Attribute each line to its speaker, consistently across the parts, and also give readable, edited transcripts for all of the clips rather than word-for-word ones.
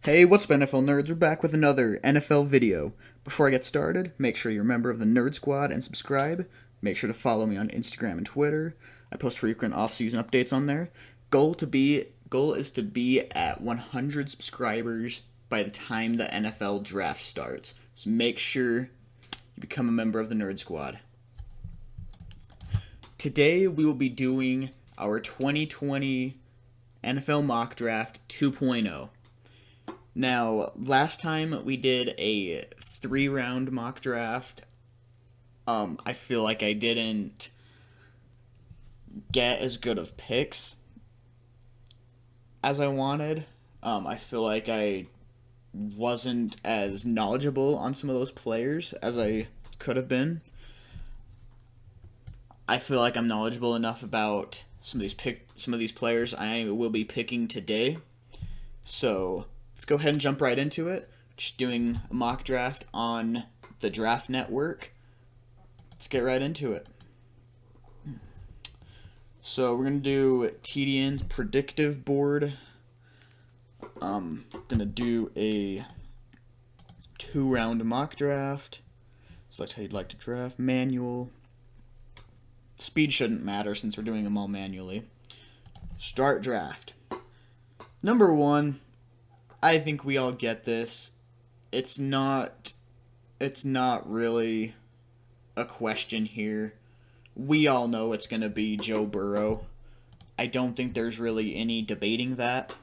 Speaker 1: Hey, what's up, NFL nerds? We're back with another NFL video. Before I get started, make sure you're a member of the Nerd Squad and subscribe. Make sure to follow me on Instagram and Twitter. I post frequent off-season updates on there. Goal is to be at 100 subscribers by the time the NFL draft starts. So make sure you become a member of the Nerd Squad. Today we will be doing our 2020 NFL Mock Draft 2.0. Now, last time we did a 3-round mock draft. I feel like I didn't get as good of picks as I wanted. I feel like I wasn't as knowledgeable on some of those players as I could have been. I feel like I'm knowledgeable enough about some of these players I will be picking today. So let's go ahead and jump right into it. Just doing a mock draft on the Draft Network. Let's get right into it. So we're going to do TDN's predictive board. I'm going to do a 2-round mock draft. Select how you'd like to draft. Manual. Speed shouldn't matter since we're doing them all manually. Start draft. Number 1. I think we all get this. It's not really a question here. We all know it's going to be Joe Burrow. I don't think there's really any debating that.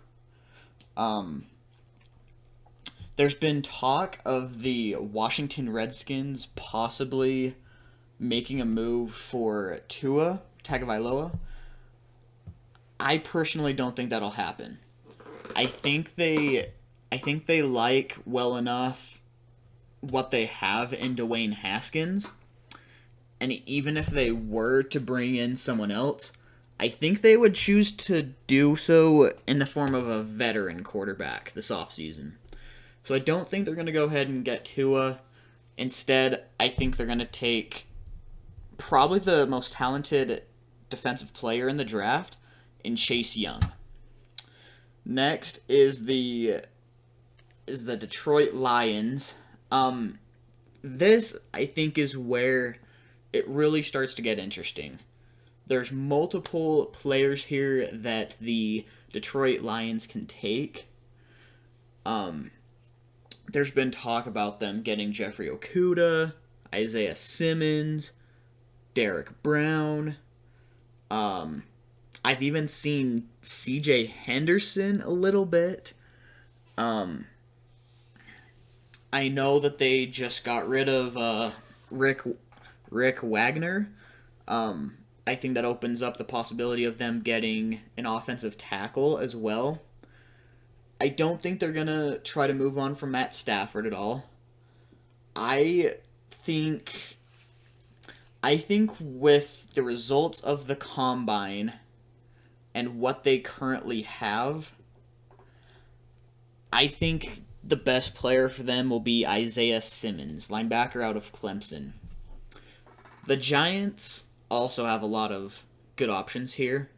Speaker 1: There's been talk of the Washington Redskins possibly making a move for Tua Tagovailoa. I personally don't think that'll happen. I think they like well enough what they have in Dwayne Haskins, and even if they were to bring in someone else, I think they would choose to do so in the form of a veteran quarterback this offseason. So I don't think they're going to go ahead and get Tua. Instead, I think they're going to take probably the most talented defensive player in the draft in Chase Young. Next is the Detroit Lions. This I think is where it really starts to get interesting. There's multiple players here that the Detroit Lions can take. There's been talk about them getting Jeffrey Okudah, Isaiah Simmons, Derek Brown. I've even seen C.J. Henderson a little bit. I know that they just got rid of Rick Wagner. I think that opens up the possibility of them getting an offensive tackle as well. I don't think they're going to try to move on from Matt Stafford at all. I think with the results of the combine and what they currently have, I think the best player for them will be Isaiah Simmons, linebacker out of Clemson. The Giants also have a lot of good options here.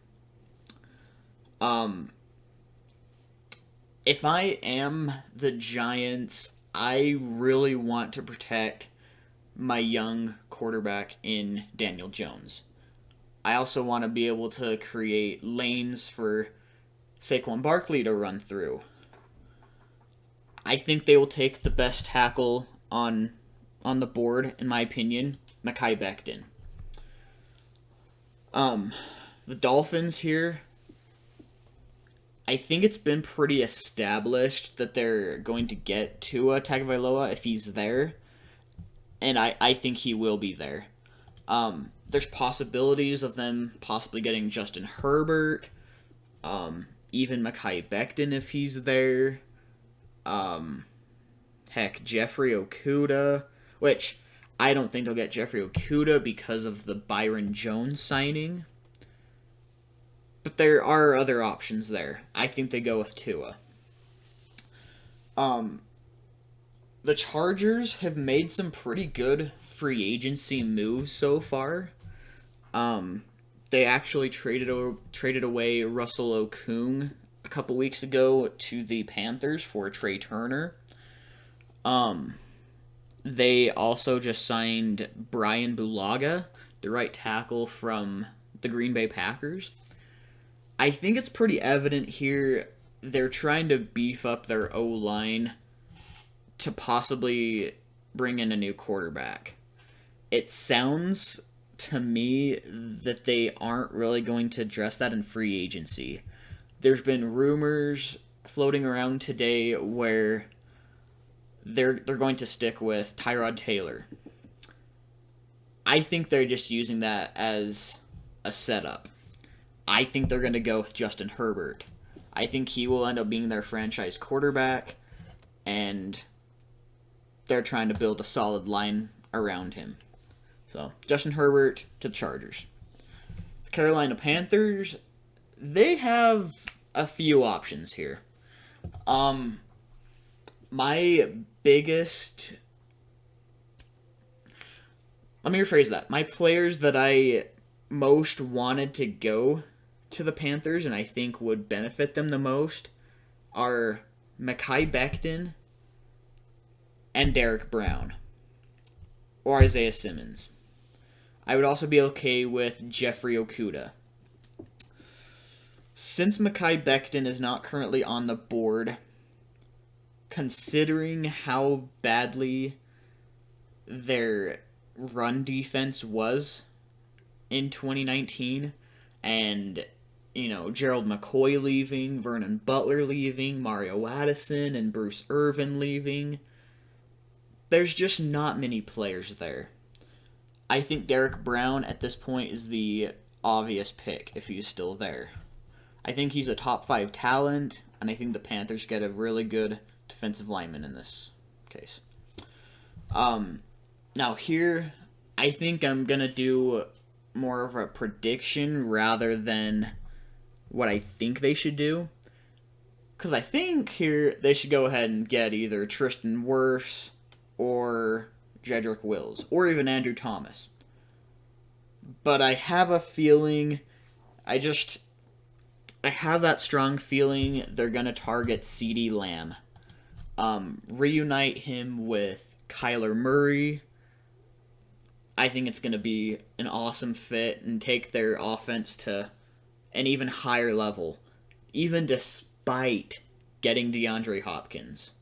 Speaker 1: If I am the Giants, I really want to protect my young quarterback in Daniel Jones. I also want to be able to create lanes for Saquon Barkley to run through. I think they will take the best tackle on the board, in my opinion, Mekhi Becton. The Dolphins here, I think it's been pretty established that they're going to get Tua Tagovailoa if he's there, and I think he will be there. There's possibilities of them possibly getting Justin Herbert, even Mekhi Becton if he's there. Jeffrey Okudah, which I don't think they'll get Jeffrey Okudah because of the Byron Jones signing. But there are other options there. I think they go with Tua. The Chargers have made some pretty good free agency moves so far. They actually traded away Russell Okung a couple weeks ago to the Panthers for Trey Turner. Um, they also just signed Brian Bulaga, the right tackle from the Green Bay Packers. I think it's pretty evident here they're trying to beef up their O-line to possibly bring in a new quarterback. It sounds to me that they aren't really going to address that in free agency. There's been rumors floating around today where they're going to stick with Tyrod Taylor. I think they're just using that as a setup. I think they're going to go with Justin Herbert. I think he will end up being their franchise quarterback, and they're trying to build a solid line around him. So, Justin Herbert to the Chargers. The Carolina Panthers, they have a few options here. My biggest... Let me rephrase that. My players that I most wanted to go to the Panthers and I think would benefit them the most are Mekhi Becton and Derek Brown. Or Isaiah Simmons. I would also be okay with Jeffrey Okudah. Since Mekhi Becton is not currently on the board, considering how badly their run defense was in 2019, and, Gerald McCoy leaving, Vernon Butler leaving, Mario Addison and Bruce Irvin leaving, there's just not many players there. I think Derek Brown at this point is the obvious pick if he's still there. I think he's a top 5 talent, and I think the Panthers get a really good defensive lineman in this case. Now here, I think I'm going to do more of a prediction rather than what I think they should do. Because I think here they should go ahead and get either Tristan Wirfs or Jedrick Wills, or even Andrew Thomas. But I have a feeling, I have that strong feeling they're going to target CeeDee Lamb. Reunite him with Kyler Murray. I think it's going to be an awesome fit and take their offense to an even higher level, even despite getting DeAndre Hopkins.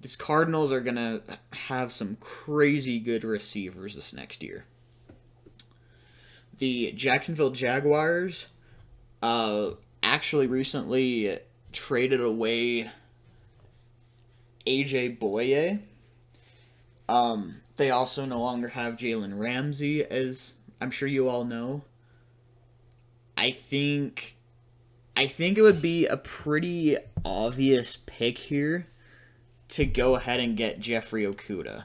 Speaker 1: These Cardinals are going to have some crazy good receivers this next year. The Jacksonville Jaguars actually recently traded away AJ Bouye. They also no longer have Jalen Ramsey, as I'm sure you all know. I think it would be a pretty obvious pick here to go ahead and get Jeffrey Okudah.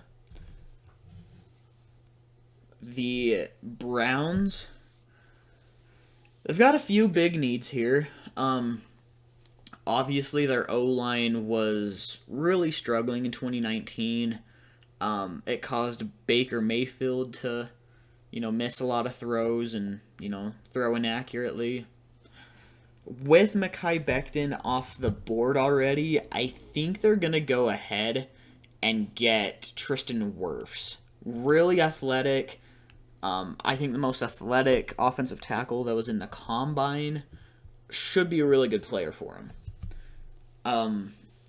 Speaker 1: The Browns, they've got a few big needs here. Obviously, their O-line was really struggling in 2019. It caused Baker Mayfield to, miss a lot of throws and, throw inaccurately. With Mekhi Becton off the board already, I think they're going to go ahead and get Tristan Wirfs. Really athletic. I think the most athletic offensive tackle that was in the combine. Should be a really good player for him.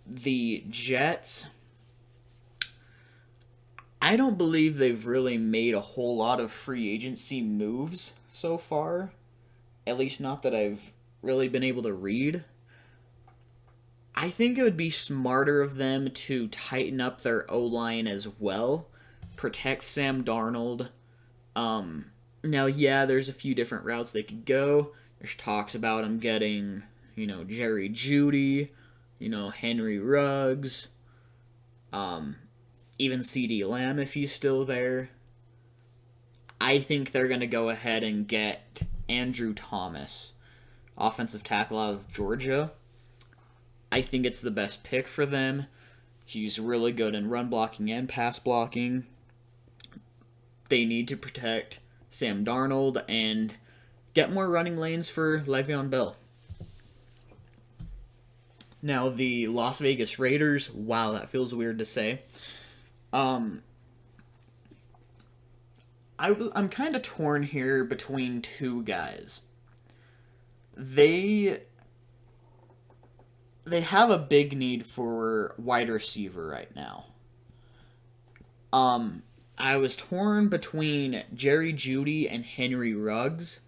Speaker 1: The Jets, I don't believe they've really made a whole lot of free agency moves so far. At least not that I've really been able to read. I think it would be smarter of them to tighten up their O-line as well. Protect Sam Darnold. Now, yeah, there's a few different routes they could go. There's talks about them getting, Jerry Jeudy, Henry Ruggs, even CeeDee Lamb if he's still there. I think they're going to go ahead and get Andrew Thomas, offensive tackle out of Georgia. I think it's the best pick for them. He's really good in run blocking and pass blocking. They need to protect Sam Darnold and get more running lanes for Le'Veon Bell. Now, the Las Vegas Raiders, wow, that feels weird to say. Um, I'm kind of torn here between two guys. They they have a big need for wide receiver right now. Um, I was torn between Jerry Jeudy and Henry Ruggs.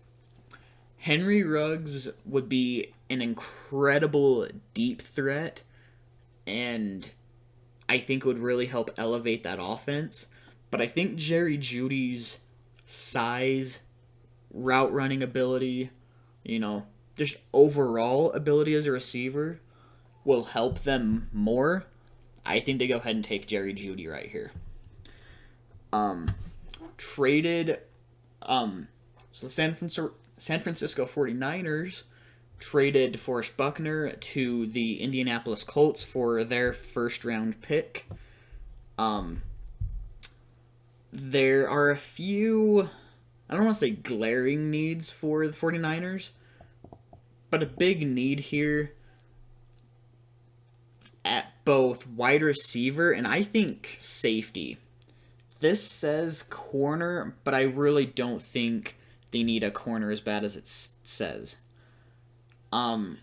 Speaker 1: Henry Ruggs would be an incredible deep threat, and I think would really help elevate that offense. But I think Jerry Judy's size, route running ability, you know, just overall ability as a receiver will help them more. I think they go ahead and take Jerry Jeudy right here. Um, traded, so the San Francisco 49ers traded Forrest Buckner to the Indianapolis Colts for their first round pick. There are a few, I don't want to say glaring needs for the 49ers, but a big need here at both wide receiver and I think safety. This says corner, but I really don't think they need a corner as bad as it says. I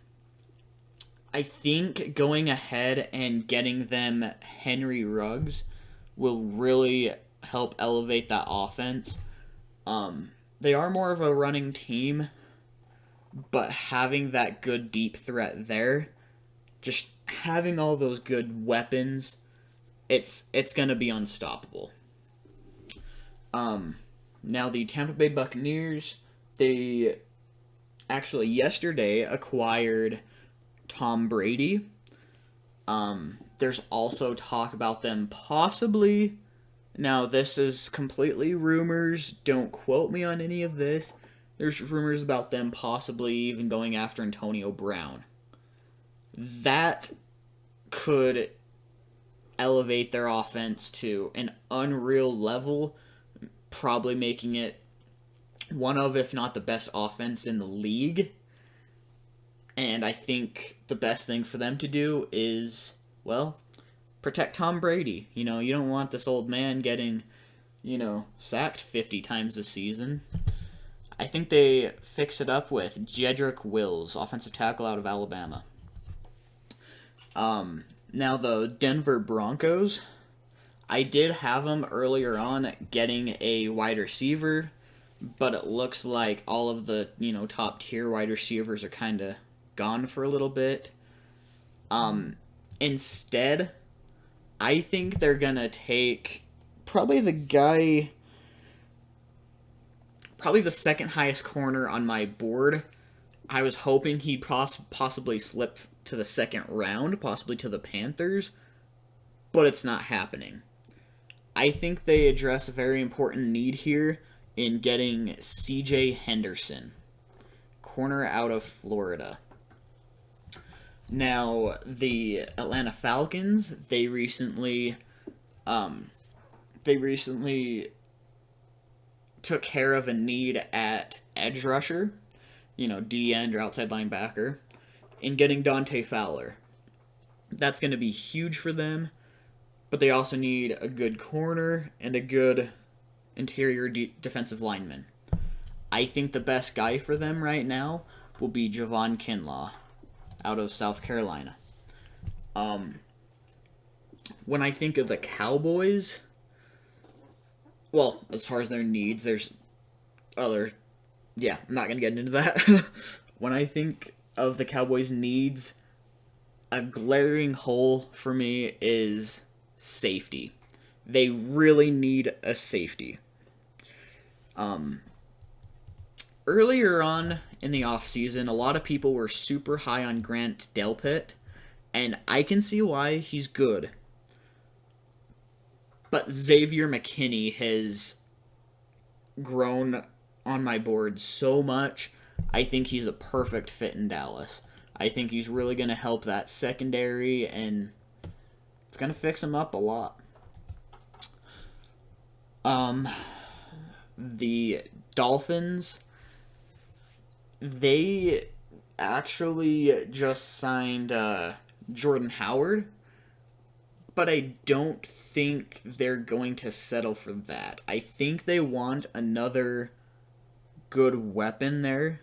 Speaker 1: think going ahead and getting them Henry Ruggs will really help elevate that offense. They are more of a running team, but having that good deep threat there, just having all those good weapons, it's gonna be unstoppable. Now the Tampa Bay Buccaneers, they actually yesterday acquired Tom Brady. There's also talk about them possibly. Now, this is completely rumors. Don't quote me on any of this. There's rumors about them possibly even going after Antonio Brown. That could elevate their offense to an unreal level, probably making it one of, if not the best offense in the league. And I think the best thing for them to do is, well, protect Tom Brady. You know, you don't want this old man getting, sacked 50 times a season. I think they fix it up with Jedrick Wills, offensive tackle out of Alabama. Now the Denver Broncos, I did have them earlier on getting a wide receiver, but it looks like all of the, top tier wide receivers are kind of gone for a little bit. Instead, I think they're going to take probably the second highest corner on my board. I was hoping he'd possibly slip to the second round, possibly to the Panthers, but it's not happening. I think they address a very important need here in getting C.J. Henderson, corner out of Florida. Now, the Atlanta Falcons, they recently took care of a need at edge rusher, D-end or outside linebacker, in getting Dante Fowler. That's going to be huge for them, but they also need a good corner and a good interior defensive lineman. I think the best guy for them right now will be Javon Kinlaw out of South Carolina. When I think of the Cowboys, well, as far as their needs, there's other... Yeah, I'm not going to get into that. When I think of the Cowboys' needs, a glaring hole for me is safety. They really need a safety. Earlier on in the offseason, a lot of people were super high on Grant Delpit, and I can see why. He's good. But Xavier McKinney has grown on my board so much. I think he's a perfect fit in Dallas. I think he's really going to help that secondary, and it's going to fix him up a lot. The Dolphins, they actually just signed Jordan Howard, but I don't think they're going to settle for that. I think they want another good weapon there,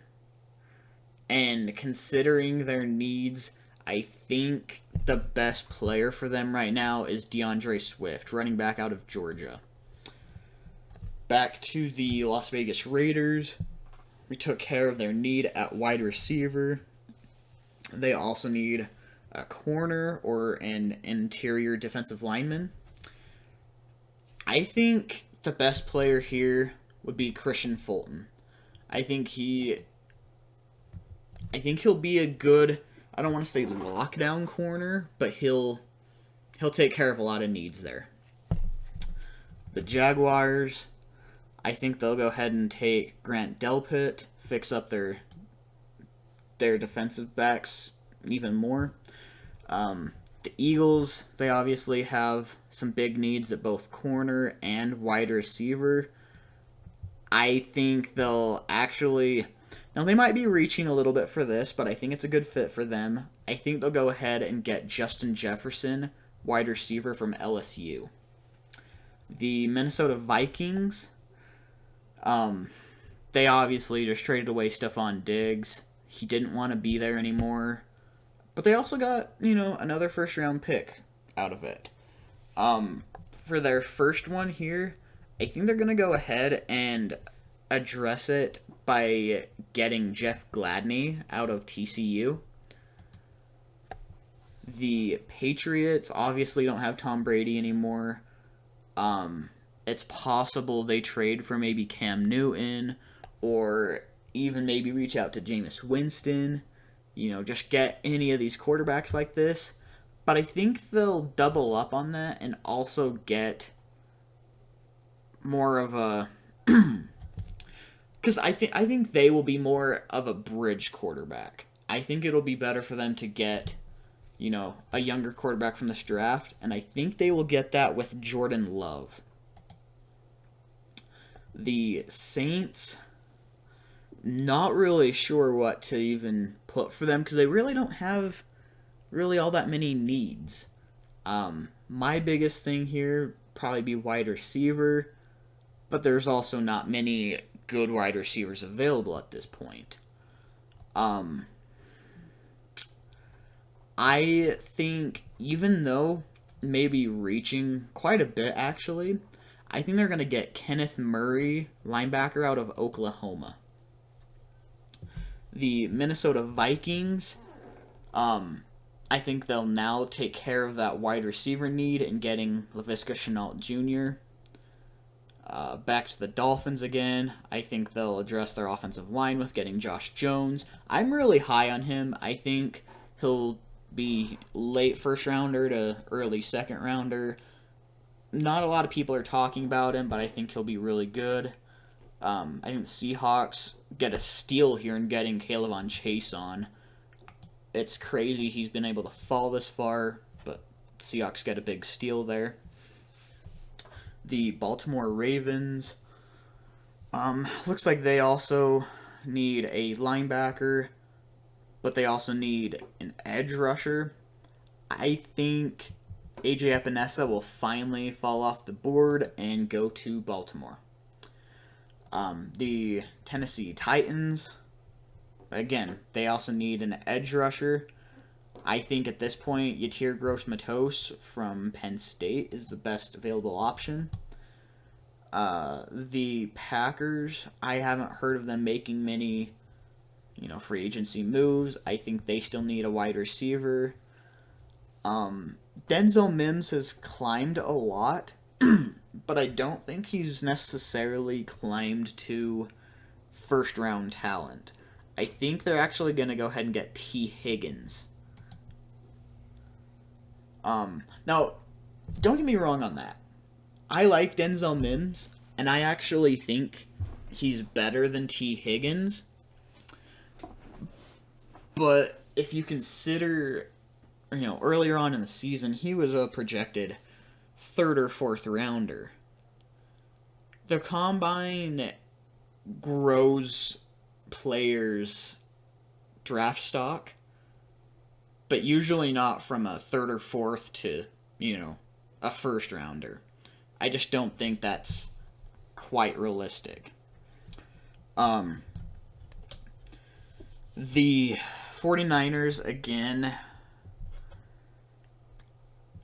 Speaker 1: and considering their needs, I think the best player for them right now is DeAndre Swift, running back out of Georgia. Back to the Las Vegas Raiders. We took care of their need at wide receiver. They also need a corner or an interior defensive lineman. I think the best player here would be Christian Fulton. I think he'll be a good, I don't want to say lockdown corner, but he'll take care of a lot of needs there. The Jaguars, I think they'll go ahead and take Grant Delpit, fix up their defensive backs even more. The Eagles, they obviously have some big needs at both corner and wide receiver. I think they'll actually... Now, they might be reaching a little bit for this, but I think it's a good fit for them. I think they'll go ahead and get Justin Jefferson, wide receiver from LSU. The Minnesota Vikings, they obviously just traded away Stephon Diggs. He didn't want to be there anymore. But they also got, another first-round pick out of it. For their first one here, I think they're going to go ahead and address it by getting Jeff Gladney out of TCU. The Patriots obviously don't have Tom Brady anymore. It's possible they trade for maybe Cam Newton or even maybe reach out to Jameis Winston. Just get any of these quarterbacks like this. But I think they'll double up on that and also get more of a... Because I think they will be more of a bridge quarterback. I think it'll be better for them to get, a younger quarterback from this draft. And I think they will get that with Jordan Love. The Saints... Not really sure what to even put for them because they really don't have really all that many needs. My biggest thing here probably be wide receiver, but there's also not many good wide receivers available at this point. I think even though maybe reaching quite a bit actually, I think they're going to get Kenneth Murray, linebacker out of Oklahoma. The Minnesota Vikings, I think they'll now take care of that wide receiver need in getting Laviska Shenault Jr. Back to the Dolphins again. I think they'll address their offensive line with getting Josh Jones. I'm really high on him. I think he'll be late first rounder to early second rounder. Not a lot of people are talking about him, but I think he'll be really good. I think the Seahawks get a steal here in getting K'Lavon Chaisson. It's crazy he's been able to fall this far, but Seahawks get a big steal there. The Baltimore Ravens, looks like they also need a linebacker, but they also need an edge rusher. I think AJ Epinesa will finally fall off the board and go to Baltimore. The Tennessee Titans, again, they also need an edge rusher. I think at this point, Yetur Gross-Matos from Penn State is the best available option. The Packers, I haven't heard of them making many, free agency moves. I think they still need a wide receiver. Denzel Mims has climbed a lot, but I don't think he's necessarily climbed to first-round talent. I think they're actually going to go ahead and get T. Higgins. Now, don't get me wrong on that. I like Denzel Mims, and I actually think he's better than T. Higgins. But if you consider, earlier on in the season, he was a projected third or fourth rounder. The Combine grows players' draft stock, but usually not from a third or fourth to, a first rounder. I just don't think that's quite realistic. The 49ers, again,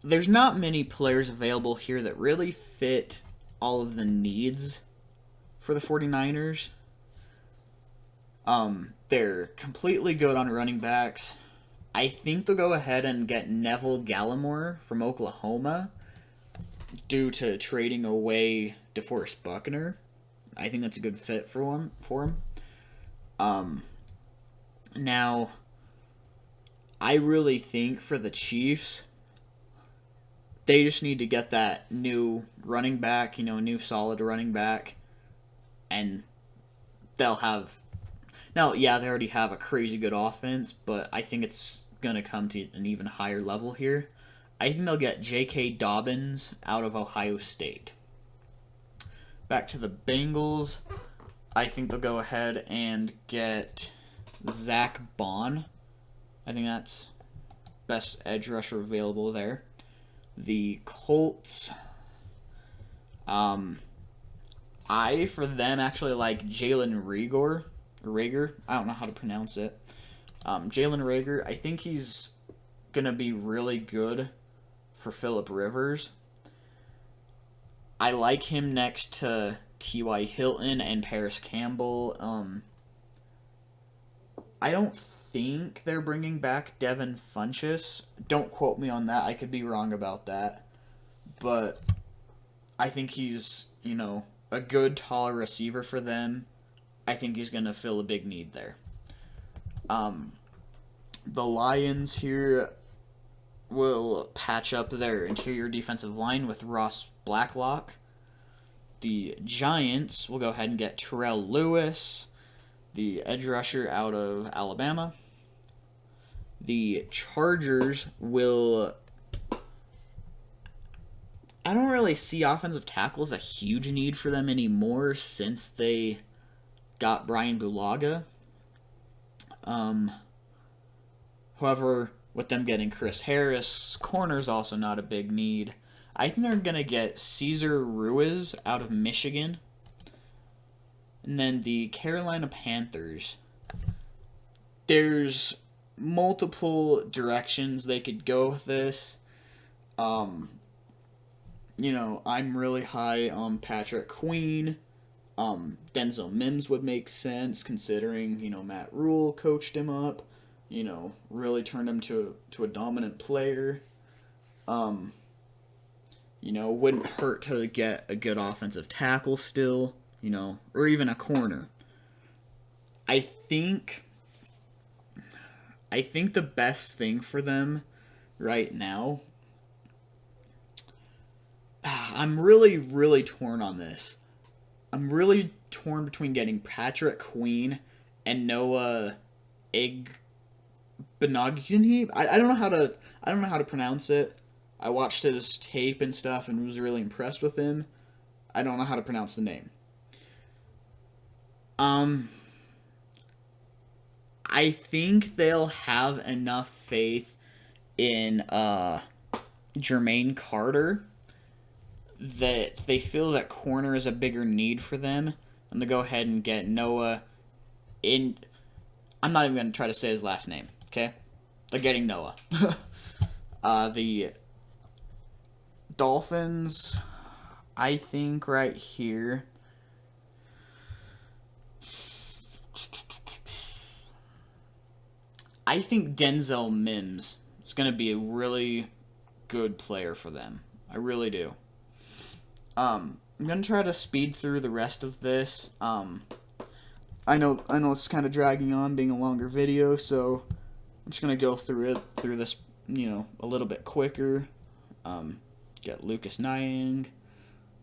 Speaker 1: there's not many players available here that really fit all of the needs for the 49ers. They're completely good on running backs. I think they'll go ahead and get Neville Gallimore from Oklahoma due to trading away DeForest Buckner. I think that's a good fit for him. Now, I really think for the Chiefs, they just need to get that new running back, new solid running back, and they'll have... Now, yeah, they already have a crazy good offense, but I think it's going to come to an even higher level here. I think they'll get J.K. Dobbins out of Ohio State. Back to the Bengals, I think they'll go ahead and get Zach Bond. I think that's best edge rusher available there. The Colts, for them, actually like Jalen Reagor. I don't know how to pronounce it. Jalen Reagor, I think he's going to be really good for Phillip Rivers. I like him next to T.Y. Hilton and Paris Campbell. I don't think they're bringing back Devin Funchess. Don't quote me on that. I could be wrong about that. But I think he's, a good, taller receiver for them. I think he's going to fill a big need there. The Lions here will patch up their interior defensive line with Ross Blacklock. The Giants will go ahead and get Terrell Lewis, the edge rusher out of Alabama. The Chargers will... I don't really see offensive tackle as a huge need for them anymore since they got Brian Bulaga. However, with them getting Chris Harris, corner's also not a big need. I think they're going to get Cesar Ruiz out of Michigan. And then the Carolina Panthers. There's multiple directions they could go with this. I'm really high on Patrick Queen. Denzel Mims would make sense considering, Matt Rule coached him up. Really turned him to a dominant player. Wouldn't hurt to get a good offensive tackle still, or even a corner. I think the best thing for them right now, I'm really, really torn on this. I'm really torn between getting Patrick Queen and Noah Igbinoghene. I don't know how to pronounce it. I watched his tape and stuff and was really impressed with him. I don't know how to pronounce the name. I think they'll have enough faith in Jermaine Carter that they feel that corner is a bigger need for them, and they go ahead and get Noah in. I'm not even going to try to say his last name, okay? They're getting Noah. The Dolphins, I think right here, I think Denzel Mims is going to be a really good player for them. I really do. I'm going to try to speed through the rest of this. I know it's kind of dragging on, being a longer video, so I'm just going to go through this, a little bit quicker. Get Lucas Niang.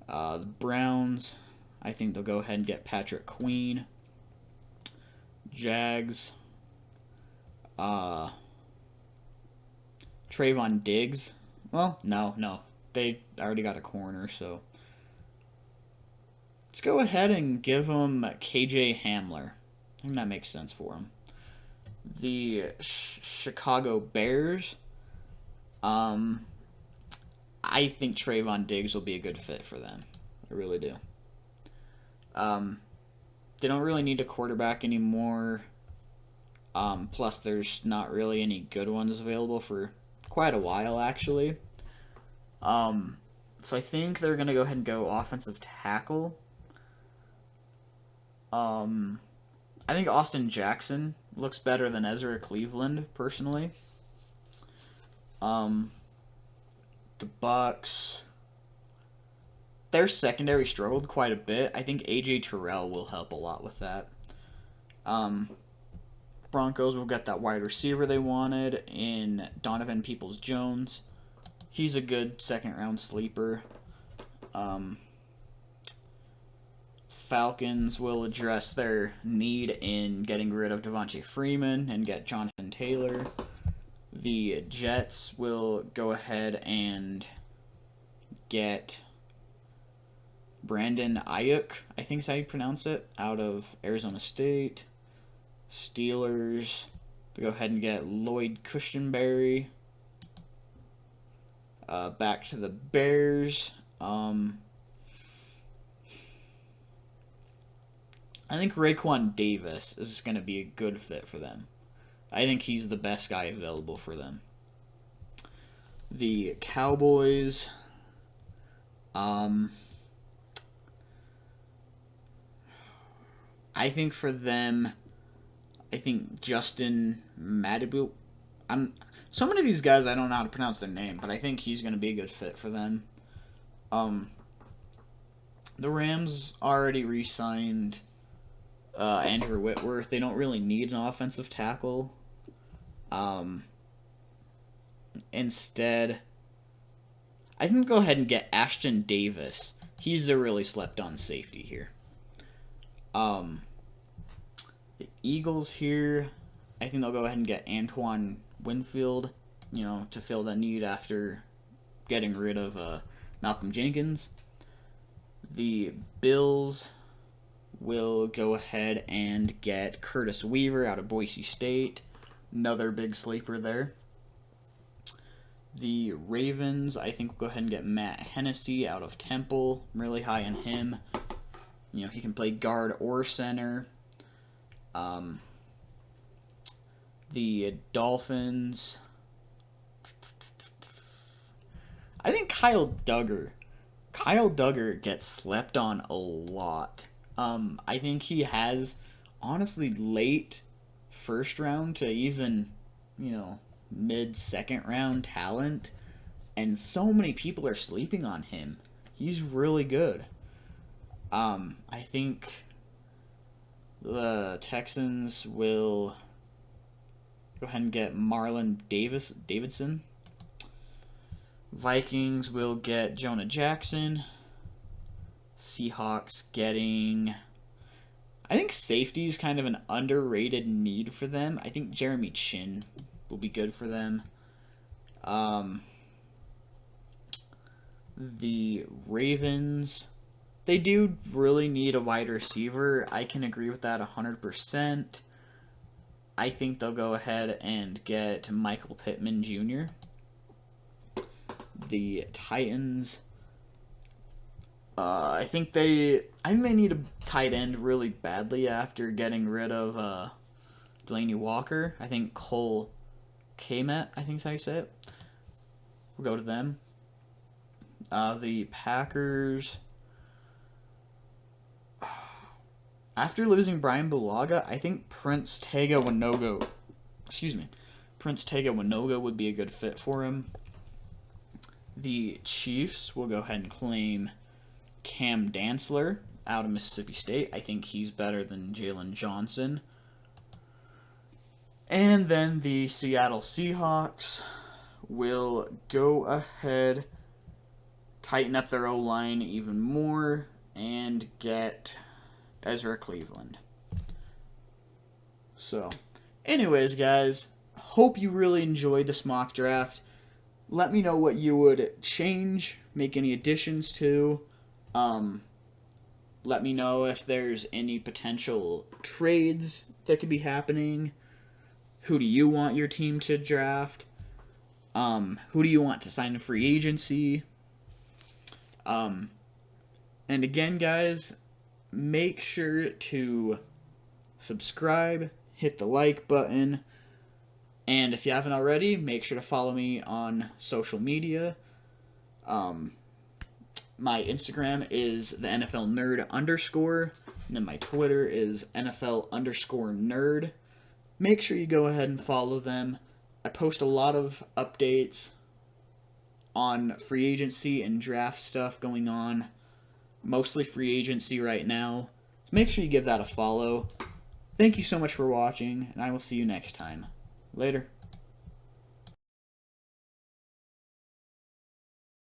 Speaker 1: The Browns, I think they'll go ahead and get Patrick Queen. Jags. Trayvon Diggs. Well, no. They already got a corner, so let's go ahead and give them KJ Hamler. I think that makes sense for him. The Chicago Bears. Um, I think Trayvon Diggs will be a good fit for them. I really do. Um, they don't really need a quarterback anymore. Plus, there's not really any good ones available for quite a while, actually. So I think they're gonna go ahead and go offensive tackle. Um, I think Austin Jackson looks better than Ezra Cleveland, personally. Um, the Bucks, their secondary struggled quite a bit. I think AJ Terrell will help a lot with that. Um, Broncos will get that wide receiver they wanted in Donovan Peoples-Jones. He's a good second round sleeper. Falcons will address their need in getting rid of Devontae Freeman and get Jonathan Taylor. The Jets will go ahead and get Brandon Ayuk, I think is how you pronounce it, out of Arizona State. Steelers to go ahead and get Lloyd Cushenberry. Back to the Bears. I think Raekwon Davis is going to be a good fit for them. I think he's the best guy available for them. The Cowboys. I think for them, I think Justin Madabu. So many of these guys I don't know how to pronounce their name, but I think he's going to be a good fit for them. The Rams already re-signed Andrew Whitworth. They don't really need an offensive tackle. Instead, I think go ahead and get Ashton Davis. He's a really slept-on safety here. The Eagles here, I think they'll go ahead and get Antoine Winfield, to fill that need after getting rid of Malcolm Jenkins. The Bills will go ahead and get Curtis Weaver out of Boise State. Another big sleeper there. The Ravens, I think, will go ahead and get Matt Hennessy out of Temple. I'm really high on him. He can play guard or center. The Dolphins, I think Kyle Duggar gets slept on a lot. I think he has, honestly, late first round to even, mid-second round talent. And so many people are sleeping on him. He's really good. I think the Texans will go ahead and get Marlon Davidson. Vikings will get Jonah Jackson. Seahawks getting, I think safety is kind of an underrated need for them. I think Jeremy Chin will be good for them. The Ravens, they do really need a wide receiver. I can agree with that 100%. I think they'll go ahead and get Michael Pittman Jr. The Titans, I think they need a tight end really badly after getting rid of Delaney Walker. I think Cole Kmet, I think is how you say it. We'll go to them. The Packers, after losing Brian Bulaga, I think Prince Tega Winogo would be a good fit for him. The Chiefs will go ahead and claim Cam Dantzler out of Mississippi State. I think he's better than Jalen Johnson. And then the Seattle Seahawks will go ahead, tighten up their O-line even more, and get Ezra Cleveland. So, anyways, guys, hope you really enjoyed this mock draft. Let me know what you would change, make any additions to. Let me know if there's any potential trades that could be happening. Who do you want your team to draft? Who do you want to sign a free agency? And again, guys, make sure to subscribe, hit the like button, and if you haven't already, make sure to follow me on social media. My Instagram is the NFL Nerd _, and then my Twitter is NFL _nerd. Make sure you go ahead and follow them. I post a lot of updates on free agency and draft stuff going on. Mostly free agency right now. So make sure you give that a follow. Thank you so much for watching, and I will see you next time. Later.